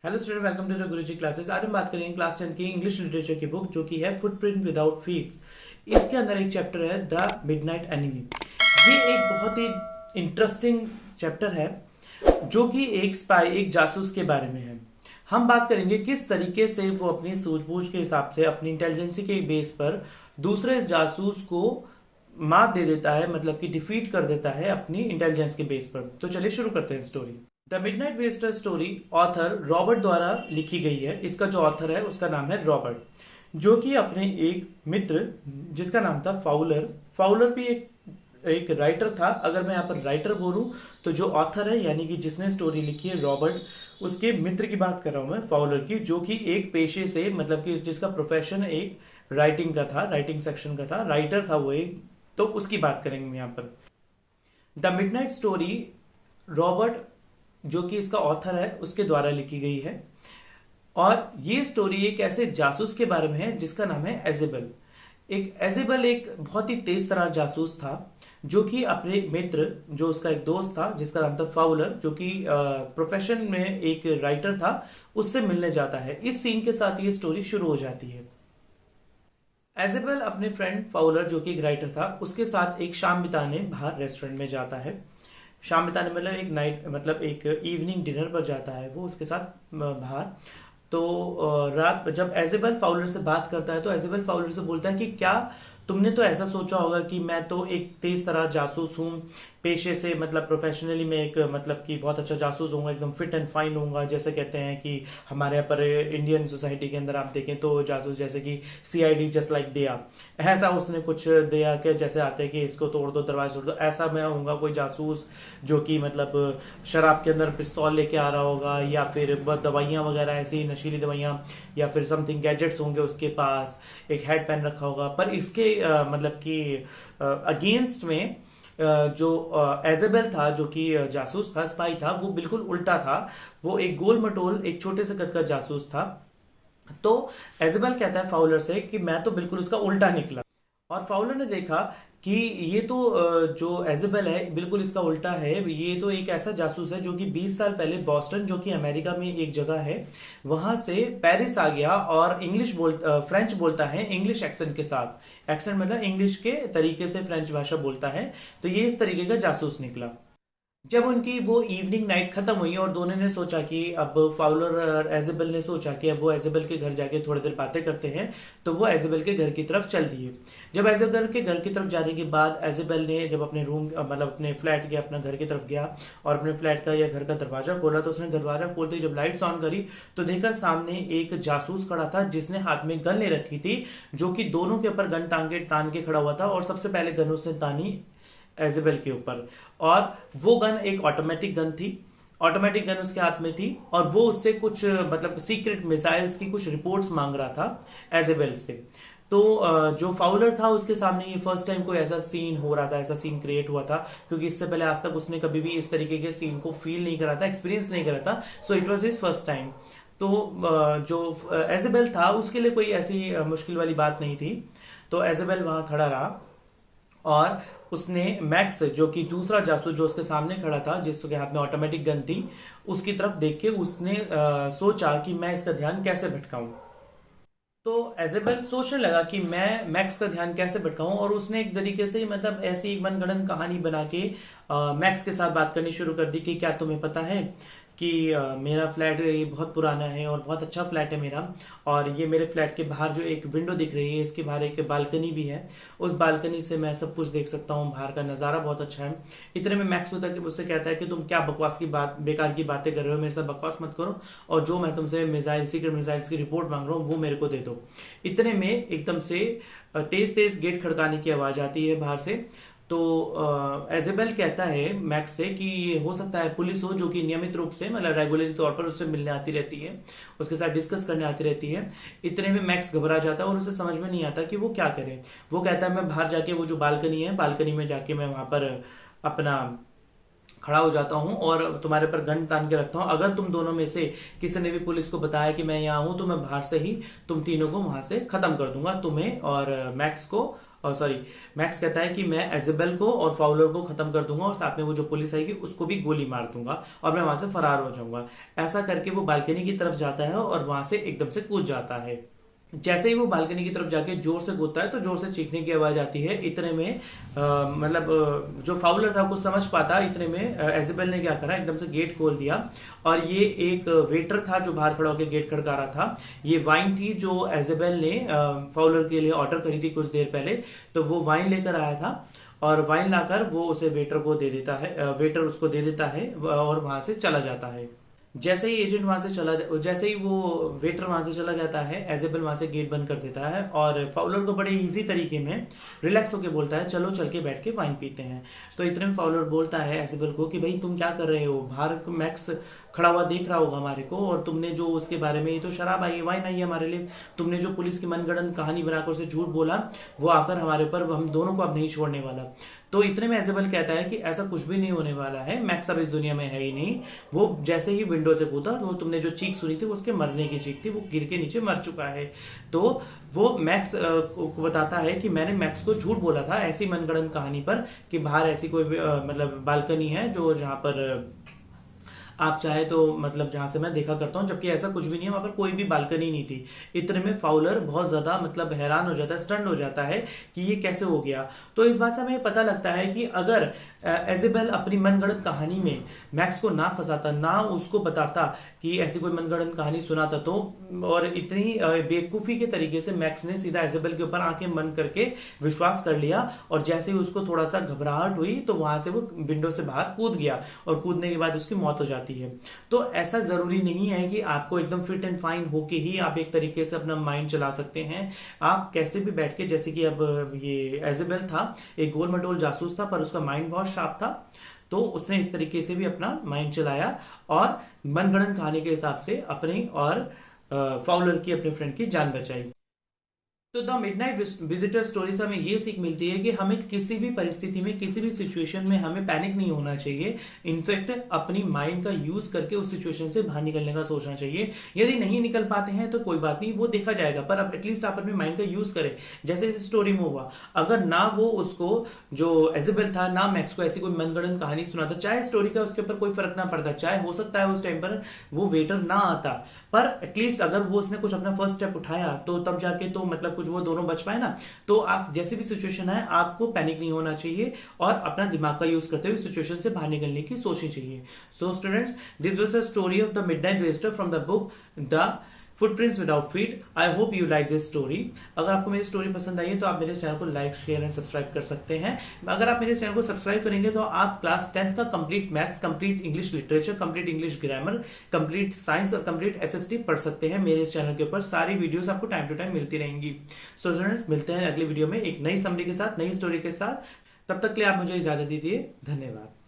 Hello student, welcome to the Guruji classes. आज हम बात करेंगे क्लास 10 की इंग्लिश लिटरेचर की बुक जो कि है फुटप्रिंट विदाउट फीट्स। इसके अंदर एक चैप्टर है द मिडनाइट एनिमी। ये एक बहुत ही इंटरेस्टिंग चैप्टर है जो कि एक स्पाई, एक जासूस के बारे में है। हम बात करेंगे किस तरीके से वो अपनी सूझबूझ के हिसाब से, अपनी इंटेलिजेंसी के बेस पर दूसरे जासूस को मात दे देता है, मतलब कि डिफीट कर देता है अपनी इंटेलिजेंस के बेस पर। तो चलिए शुरू करते हैं story. The midnight Wester story author Robert द्वारा लिखी गई है। इसका जो ऑथर है उसका नाम है रॉबर्ट, जो कि अपने एक मित्र जिसका नाम था फाउलर। फाउलर भी एक राइटर था। अगर मैं यहाँ पर राइटर बोलूं तो जो ऑथर है यानी कि जिसने स्टोरी लिखी है रॉबर्ट, उसके मित्र की बात कर रहा हूं मैं, फाउलर की, जो कि एक पेशे से, मतलब कि जिसका प्रोफेशन एक राइटिंग का था, राइटिंग सेक्शन का था, राइटर था वो एक। तो उसकी बात करेंगे यहाँ पर। द मिडनाइट स्टोरी रॉबर्ट, जो कि इसका ऑथर है, उसके द्वारा लिखी गई है। और ये स्टोरी एक ऐसे जासूस के बारे में है जिसका नाम है एजेबल। एजेबल एक बहुत ही तेज तर्रार जासूस था जो कि अपने मित्र, जो उसका एक दोस्त था जिसका नाम था फाउलर, जो कि प्रोफेशन में एक राइटर था, उससे मिलने जाता है। इस सीन के साथ ये स्टोरी शुरू हो जाती है। एजेबल अपने फ्रेंड फाउलर, जो कि एक राइटर था, उसके साथ एक शाम बिताने बाहर रेस्टोरेंट में जाता है। शाम बिताने मतलब एक नाइट, मतलब एक इवनिंग डिनर पर जाता है वो उसके साथ बाहर। तो रात जब एजेबल फाउलर से बात करता है तो एजेबल फाउलर से बोलता है कि क्या तुमने तो ऐसा सोचा होगा कि मैं तो एक तेज तरह जासूस हूँ पेशे से, मतलब प्रोफेशनली मैं एक, मतलब कि बहुत अच्छा जासूस होऊंगा, एकदम फिट एंड फाइन होऊंगा। जैसे कहते हैं कि हमारे यहाँ पर इंडियन सोसाइटी के अंदर आप देखें तो जासूस जैसे कि सीआईडी, जस्ट लाइक दया, ऐसा उसने कुछ दया के जैसे आते हैं कि इसको तोड़ दो, दरवाजा तोड़ दो, ऐसा मैं होऊंगा कोई जासूस जो कि मतलब शराब के अंदर पिस्तौल लेके आ रहा होगा, या फिर दवाइयाँ वगैरह ऐसी नशीली दवाइयाँ, या फिर समथिंग गैजेट्स होंगे उसके पास, एक हेड पेन रखा होगा। पर इसके मतलब कि अगेंस्ट में जो एजेबल था, जो कि जासूस था, स्पाई था, वो बिल्कुल उल्टा था। वो एक गोल मटोल, एक छोटे से कद का जासूस था। तो एजेबल कहता है फाउलर से कि मैं तो बिल्कुल उसका उल्टा निकला। और फाउलर ने देखा कि ये तो जो एजेबल है बिल्कुल इसका उल्टा है। ये तो एक ऐसा जासूस है जो कि 20 साल पहले बॉस्टन, जो कि अमेरिका में एक जगह है, वहां से पेरिस आ गया और फ्रेंच बोलता है इंग्लिश एक्सेंट के साथ। एक्सेंट मतलब इंग्लिश के तरीके से फ्रेंच भाषा बोलता है। तो ये इस तरीके का जासूस निकला। जब उनकी वो इवनिंग नाइट खत्म हुई और दोनों ने सोचा कि अब फाउलर और एजेबल ने सोचा कि अब वो एजेबल के घर जाके थोड़ी देर बातें करते हैं, तो वो एजेबल के घर की तरफ चल दिए। जब एजेबल के घर की तरफ जाने के बाद एजेबल ने जब अपने रूम, मतलब अपने फ्लैट के, अपना घर की तरफ गया और अपने फ्लैट का या घर का दरवाजा खोला, तो उसने दरवाजा खोलते ही जब लाइट्स ऑन करी तो देखा सामने एक जासूस खड़ा था जिसने हाथ में गन ले रखी थी, जो कि दोनों के ऊपर गन तान के खड़ा हुआ था। और सबसे पहले गन उसने तानी एजेबल के ऊपर, और वो गन एक ऑटोमेटिक गन थी। ऑटोमेटिक गन उसके हाथ में थी और वो उससे कुछ, मतलब सीक्रेट मिसाइल्स की कुछ रिपोर्ट्स मांग रहा था एजेबल से। तो जो फाउलर था उसके सामने ये फर्स्ट टाइम कोई ऐसा सीन हो रहा था, ऐसा सीन क्रिएट हुआ था, क्योंकि इससे पहले आज तक उसने कभी भी इस तरीके के सीन को फील नहीं करा था, एक्सपीरियंस नहीं करा था। So it was his first time. तो जो एजेबल था उसके लिए कोई ऐसी मुश्किल वाली बात नहीं थी। तो एजेबल वहां खड़ा रहा और उसने मैक्स, जो कि दूसरा जासूस जो उसके सामने खड़ा था, जिसके हाथ में ऑटोमेटिक गन थी, उसकी तरफ देख के उसने सोचा कि मैं इसका ध्यान कैसे भटकाऊं। तो एजेबल सोचने लगा कि मैं मैक्स का ध्यान कैसे भटकाऊं, और उसने एक तरीके से, मतलब ऐसी एक मनगढ़ंत कहानी बना के मैक्स के साथ बात करनी शुरू कर दी कि क्या तुम्हें पता है कि मेरा फ्लैट ये बहुत पुराना है और बहुत अच्छा फ्लैट है मेरा, और ये मेरे फ्लैट के बाहर जो एक विंडो दिख रही है, इसके बाहर एक बालकनी भी है, उस बालकनी से मैं सब कुछ देख सकता हूँ, बाहर का नज़ारा बहुत अच्छा है। इतने में मैक्स होता है कि मुझसे कहता है कि तुम क्या बकवास की बात, बेकार की बातें कर रहे हो, मेरे साथ बकवास मत करो, और जो मैं तुमसे मिसाइल, सीक्रेट मिसाइल्स की रिपोर्ट मांग रहा हूँ वो मेरे को दे दो। इतने में एकदम से तेज तेज गेट खड़काने की आवाज आती है बाहर से। तो एजेबल कहता है मैक्स से कि ये हो सकता है पुलिस हो, जो कि नियमित रूप से, मतलब रेगुलरली तौर पर उससे मिलने आती रहती है, उसके साथ डिस्कस करने आती रहती है। इतने में मैक्स घबरा जाता है और उसे समझ में नहीं आता कि वो क्या करे। वो कहता है मैं बाहर जाके, वो जो बालकनी है, बालकनी में जाके मैं वहां पर अपना खड़ा हो जाता हूँ और तुम्हारे पर गन तान के रखता हूँ। अगर तुम दोनों में से किसी ने भी पुलिस को बताया कि मैं यहाँ हूँ, तो मैं बाहर से ही तुम तीनों को वहां से खत्म कर दूंगा, तुम्हें और मैक्स को सॉरी, मैक्स कहता है कि मैं एजेबेल को और फाउलर को खत्म कर दूंगा और साथ में वो जो पुलिस आएगी उसको भी गोली मार दूंगा और मैं वहां से फरार हो जाऊंगा। ऐसा करके वो बालकनी की तरफ जाता है और वहां से एकदम से कूद जाता है। जैसे ही वो बालकनी की तरफ जाके जोर से कूदता है तो जोर से चीखने की आवाज आती है। इतने में जो फाउलर था कुछ समझ पाता, इतने में एजेबेल ने क्या करा, एकदम से गेट खोल दिया और ये एक वेटर था जो बाहर खड़ा होकर गेट खड़का रहा था। ये वाइन थी जो एजेबेल ने फाउलर के लिए ऑर्डर करी थी कुछ देर पहले, तो वो वाइन लेकर आया था और वाइन लाकर वो उसे वेटर को दे देता है, वेटर उसको दे देता है और वहां से चला जाता है। जैसे ही एजेंट वहां से जैसे ही वो वेटर वहां से चला जाता है, एजेबल वहां से गेट बंद कर देता है और फाउलर को बड़े इजी तरीके में रिलैक्स होके बोलता है चलो चल के बैठ के वाइन पीते हैं। तो इतने में फाउलर बोलता है एजेबल को कि भाई तुम क्या कर रहे हो, बाहर मैक्स खड़ा हुआ देख रहा होगा हमारे को, और तुमने जो उसके बारे में, ये तो शराब आई है, वाइन आई है हमारे लिए, तुमने जो पुलिस की मनगढ़ंत कहानी बनाकर उसे झूठ बोला, वो आकर हमारे पर हम दोनों को अब नहीं छोड़ने वाला। तो इतने में एजेबल कहता है कि ऐसा कुछ भी नहीं होने वाला है, मैक्स अब इस दुनिया में है ही नहीं। वो जैसे ही विंडो से कूदा वो तुमने जो चीख सुनी थी वो उसके मरने की चीख थी, वो गिर के नीचे मर चुका है। तो वो मैक्स को बताता है कि मैंने मैक्स को झूठ बोला था ऐसी मनगढ़ंत कहानी पर कि बाहर ऐसी कोई मतलब बालकनी है जो जहां पर आप चाहे तो मतलब जहां से मैं देखा करता हूं, जबकि ऐसा कुछ भी नहीं है, वहां पर कोई भी बालकनी नहीं थी। इतने में फाउलर बहुत ज्यादा मतलब हैरान हो जाता है, स्टन हो जाता है कि ये कैसे हो गया। तो इस बात से हमें पता लगता है कि अगर एजेबेल अपनी मनगढ़ंत कहानी में मैक्स को ना फंसाता, ना उसको बताता कि ऐसी कोई मनगढ़ंत कहानी सुनाता, तो और इतनी बेवकूफी के तरीके से मैक्स ने सीधा एजेबेल के ऊपर आंखें बंद करके विश्वास कर लिया और जैसे ही उसको थोड़ा सा घबराहट हुई तो वहां से वो विंडो से बाहर कूद गया और कूदने के बाद उसकी मौत हो जाती है। तो ऐसा जरूरी नहीं है कि आपको एकदम फिट एंड फाइन होके ही आप एक तरीके से अपना माइंड चला सकते हैं। आप कैसे भी बैठ के, जैसे कि अब ये एजेबेल था, एक गोल मटोल जासूस था पर उसका माइंड बहुत शार्प था, तो उसने इस तरीके से भी अपना माइंड चलाया और मनगढ़ंत कहानी के हिसाब से अपनी और फाउलर की, अपने फ्रेंड की जान बचाई। तो द मिडनाइट विजिटर स्टोरी से हमें ये सीख मिलती है कि हमें किसी भी परिस्थिति में, किसी भी सिचुएशन में हमें पैनिक नहीं होना चाहिए। इनफैक्ट अपनी माइंड का यूज करके उस सिचुएशन से बाहर निकलने का सोचना चाहिए। यदि नहीं निकल पाते हैं तो कोई बात नहीं, वो देखा जाएगा, पर अब एटलीस्ट आप अपने माइंड का यूज करें। जैसे इस स्टोरी में हुआ, अगर ना वो उसको, जो एजेबेल था, ना मैक्स को ऐसी कोई मनगढ़ंत कहानी सुनाता, चाहे स्टोरी का उसके ऊपर कोई फर्क ना पड़ता, चाहे हो सकता है उस टाइम पर वो वेटर ना आता, पर एटलीस्ट अगर वो उसने कुछ अपना फर्स्ट स्टेप उठाया तो तब जाके तो मतलब कुछ वो दोनों बच पाए ना। तो आप जैसे भी सिचुएशन है, आपको पैनिक नहीं होना चाहिए और अपना दिमाग का यूज करते हुए सिचुएशन से बाहर निकलने की सोचनी चाहिए। So students, this was a story of the midnight visitor from the book the footprints without feet. I hope you like this story. अगर आपको मेरी स्टोरी पसंद आई है तो आप मेरे चैनल को लाइक, शेयर एंड सब्सक्राइब कर सकते हैं। अगर आप मेरे चैनल को सब्सक्राइब करेंगे तो आप क्लास 10th का complete maths, complete English literature, complete English grammar, complete science और कंप्लीट एसएसटी पढ़ सकते हैं। मेरे इस चैनल के ऊपर सारी वीडियोस आपको टाइम टू टाइम मिलती रहेंगी। सो स्टूडेंट्स, मिलते हैं अगली वीडियो में एक नई समरी के साथ, नई स्टोरी के साथ। तब तक के लिए आप मुझे इजाजत दीजिए। धन्यवाद।